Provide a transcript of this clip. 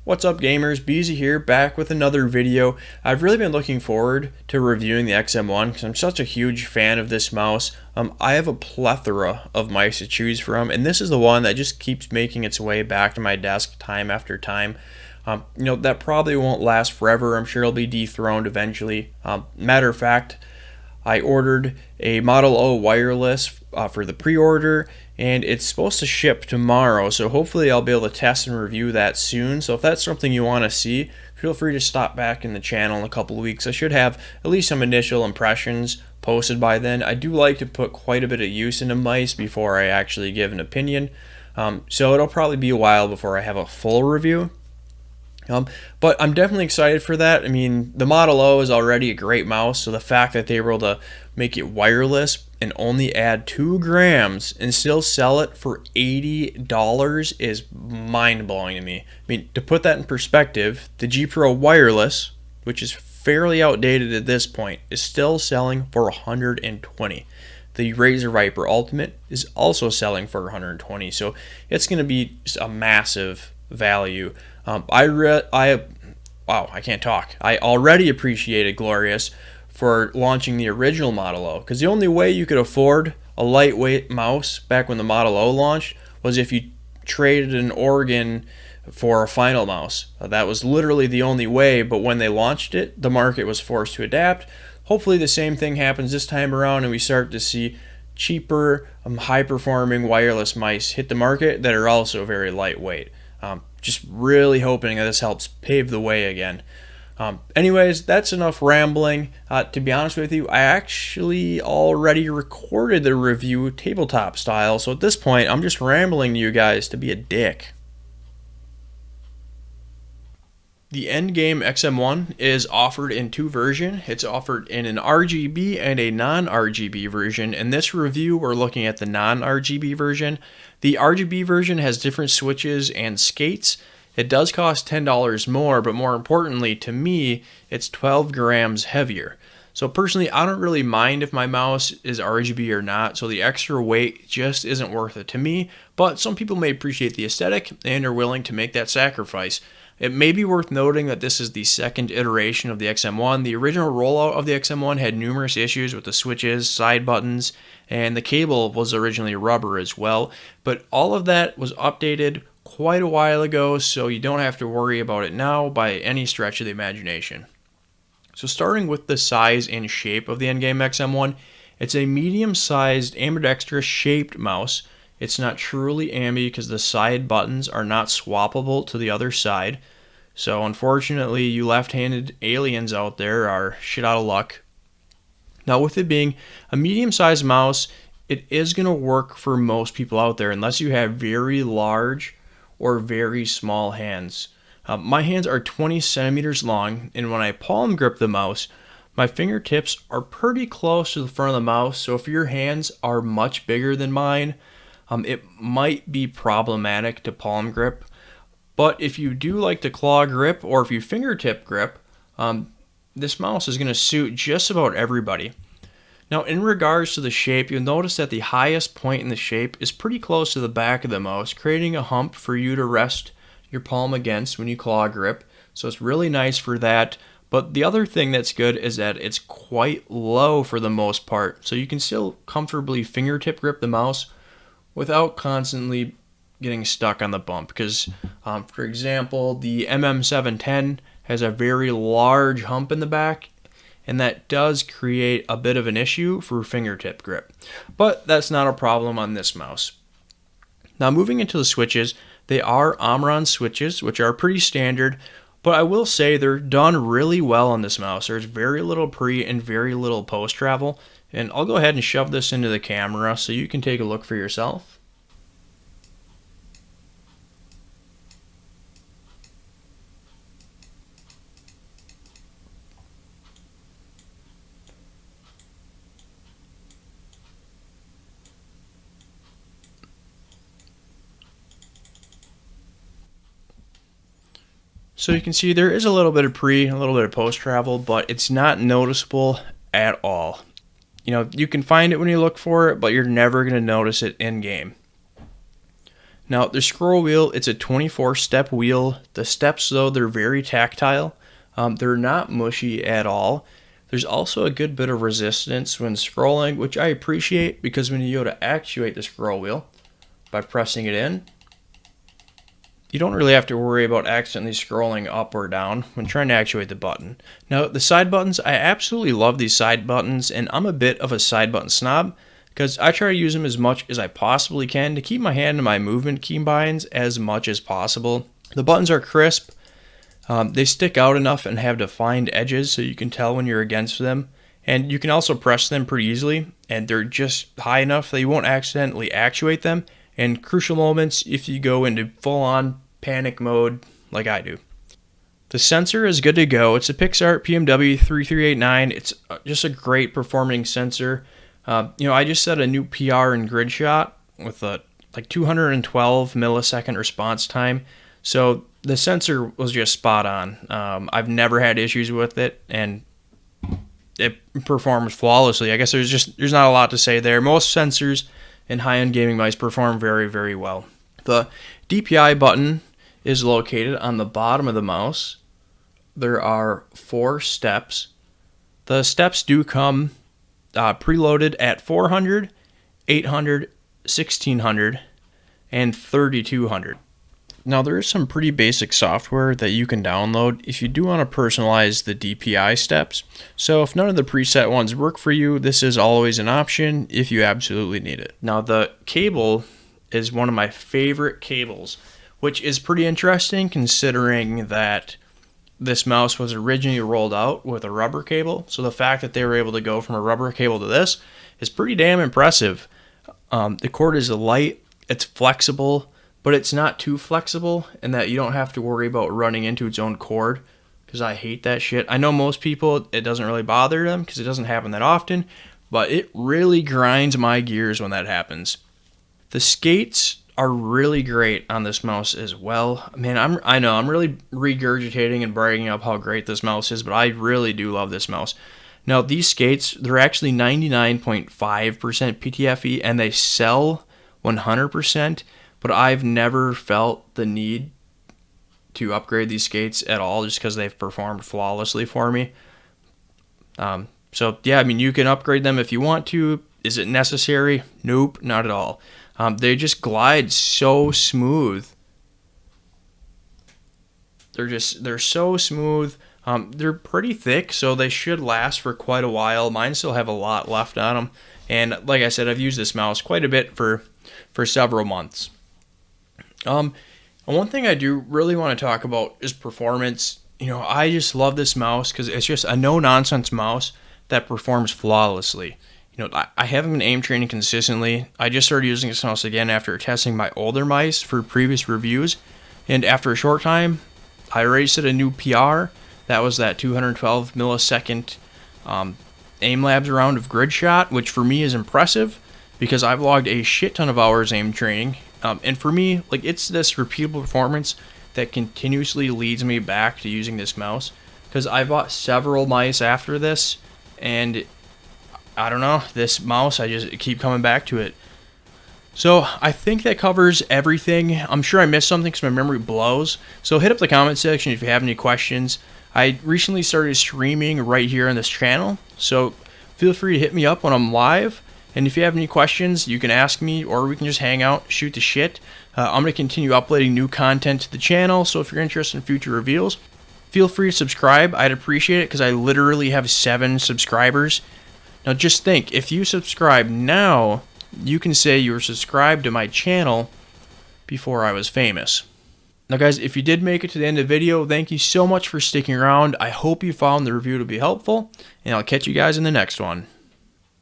What's up, gamers? Beezy here, back with another video. I've really been looking forward to reviewing the XM1 because I'm such a huge fan of this mouse. I have a plethora of mice to choose from, and this is the one that just keeps making its way back to my desk time after time. That probably won't last forever. I'm sure it'll be dethroned eventually. Matter of fact, I ordered a Model O wireless for the pre-order, and it's supposed to ship tomorrow, so hopefully I'll be able to test and review that soon. So if that's something you want to see, feel free to stop back in the channel in a couple of weeks. I should have at least some initial impressions posted by then. I do like to put quite a bit of use into mice before I actually give an opinion, so it'll probably be a while before I have a full review. But I'm definitely excited for that. I mean, the Model O is already a great mouse, so the fact that they were able to make it wireless and only add 2 grams and still sell it for $80 is mind-blowing to me. I mean, to put that in perspective, the G Pro Wireless, which is fairly outdated at this point, is still selling for $120. The Razer Viper Ultimate is also selling for $120, so it's going to be a massive value. I can't talk. I already appreciated Glorious for launching the original Model O, because the only way you could afford a lightweight mouse back when the Model O launched was if you traded an organ for a final mouse. That was literally the only way, but when they launched it, the market was forced to adapt. Hopefully the same thing happens this time around and we start to see cheaper, high-performing wireless mice hit the market that are also very lightweight. Just really hoping that this helps pave the way again. Anyways, that's enough rambling. To be honest with you, I actually already recorded the review tabletop style, so at this point, I'm just rambling to you guys to be a dick. The Endgame XM1 is offered in 2 versions. It's offered in an RGB and a non-RGB version. In this review, we're looking at the non-RGB version. The RGB version has different switches and skates. It does cost $10 more, but more importantly to me, it's 12 grams heavier. So personally, I don't really mind if my mouse is RGB or not, so the extra weight just isn't worth it to me, but some people may appreciate the aesthetic and are willing to make that sacrifice. It may be worth noting that this is the second iteration of the XM1. The original rollout of the XM1 had numerous issues with the switches, side buttons, and the cable was originally rubber as well. But all of that was updated quite a while ago, so you don't have to worry about it now by any stretch of the imagination. So starting with the size and shape of the Endgame XM1, it's a medium-sized ambidextrous shaped mouse. It's not truly ambi because the side buttons are not swappable to the other side. So unfortunately, you left-handed aliens out there are shit out of luck. Now with it being a medium-sized mouse, it is going to work for most people out there unless you have very large or very small hands. My hands are 20 centimeters long, and when I palm grip the mouse, my fingertips are pretty close to the front of the mouse, so if your hands are much bigger than mine, it might be problematic to palm grip. But if you do like to claw grip or if you fingertip grip, this mouse is going to suit just about everybody. Now in regards to the shape, you'll notice that the highest point in the shape is pretty close to the back of the mouse, creating a hump for you to rest your palm against when you claw grip. So it's really nice for that. But the other thing that's good is that it's quite low for the most part, so you can still comfortably fingertip grip the mouse without constantly getting stuck on the bump. Because, for example, the MM710 has a very large hump in the back, and that does create a bit of an issue for fingertip grip. But that's not a problem on this mouse. Now moving into the switches, they are Omron switches, which are pretty standard, but I will say they're done really well on this mouse. There's very little pre and very little post travel, and I'll go ahead and shove this into the camera so you can take a look for yourself. So you can see there is a little bit of pre, a little bit of post travel, but it's not noticeable at all. You can find it when you look for it, but you're never going to notice it in game. Now, the scroll wheel, it's a 24-step wheel. The steps, though, they're very tactile. They're not mushy at all. There's also a good bit of resistance when scrolling, which I appreciate because when you go to actuate the scroll wheel by pressing it in, you don't really have to worry about accidentally scrolling up or down when trying to actuate the button. Now, the side buttons, I absolutely love these side buttons, and I'm a bit of a side button snob because I try to use them as much as I possibly can to keep my hand in my movement keybinds as much as possible. The buttons are crisp. They stick out enough and have defined edges so you can tell when you're against them. And you can also press them pretty easily, and they're just high enough that you won't accidentally actuate them. In crucial moments, if you go into full-on panic mode like I do. The sensor is good to go. It's a Pixart PMW 3389. It's just a great performing sensor. I just set a new PR in grid shot with a 212 millisecond response time. So the sensor was just spot on. I've never had issues with it, and it performs flawlessly. I guess there's not a lot to say there. Most sensors in high-end gaming mice perform very, very well. The DPI button is located on the bottom of the mouse. There are 4 steps. The steps do come preloaded at 400, 800, 1600, and 3200. Now, there is some pretty basic software that you can download if you do want to personalize the DPI steps. So if none of the preset ones work for you, this is always an option if you absolutely need it. Now, the cable is one of my favorite cables, which is pretty interesting considering that this mouse was originally rolled out with a rubber cable. So the fact that they were able to go from a rubber cable to this is pretty damn impressive. The cord is light, it's flexible, but it's not too flexible in that you don't have to worry about running into its own cord, because I hate that shit. I know most people, it doesn't really bother them because it doesn't happen that often, but it really grinds my gears when that happens. The skates are really great on this mouse as well. Man, I know I'm really regurgitating and bragging up how great this mouse is, but I really do love this mouse. Now, these skates, they're actually 99.5% PTFE, and they sell 100%, but I've never felt the need to upgrade these skates at all just because they've performed flawlessly for me. So, yeah, you can upgrade them if you want to. Is it necessary? Nope, not at all. They just glide so smooth. They're so smooth. They're pretty thick, so they should last for quite a while. Mine still have a lot left on them. And like I said, I've used this mouse quite a bit for several months. And one thing I do really want to talk about is performance. I just love this mouse because it's just a no-nonsense mouse that performs flawlessly. I haven't been aim training consistently. I just started using this mouse again after testing my older mice for previous reviews. And after a short time, I already set a new PR. That was that 212 millisecond aim labs round of grid shot, which for me is impressive because I've logged a shit ton of hours aim training. And for me, it's this repeatable performance that continuously leads me back to using this mouse. Because I bought several mice after this, and I don't know, this mouse, I just keep coming back to it. So I think that covers everything. I'm sure I missed something because my memory blows. So hit up the comment section if you have any questions. I recently started streaming right here on this channel, so feel free to hit me up when I'm live. And if you have any questions, you can ask me, or we can just hang out, shoot the shit. I'm going to continue uploading new content to the channel, so if you're interested in future reveals, feel free to subscribe. I'd appreciate it because I literally have 7 subscribers. Now just think, if you subscribe now, you can say you were subscribed to my channel before I was famous. Now guys, if you did make it to the end of the video, thank you so much for sticking around. I hope you found the review to be helpful, and I'll catch you guys in the next one.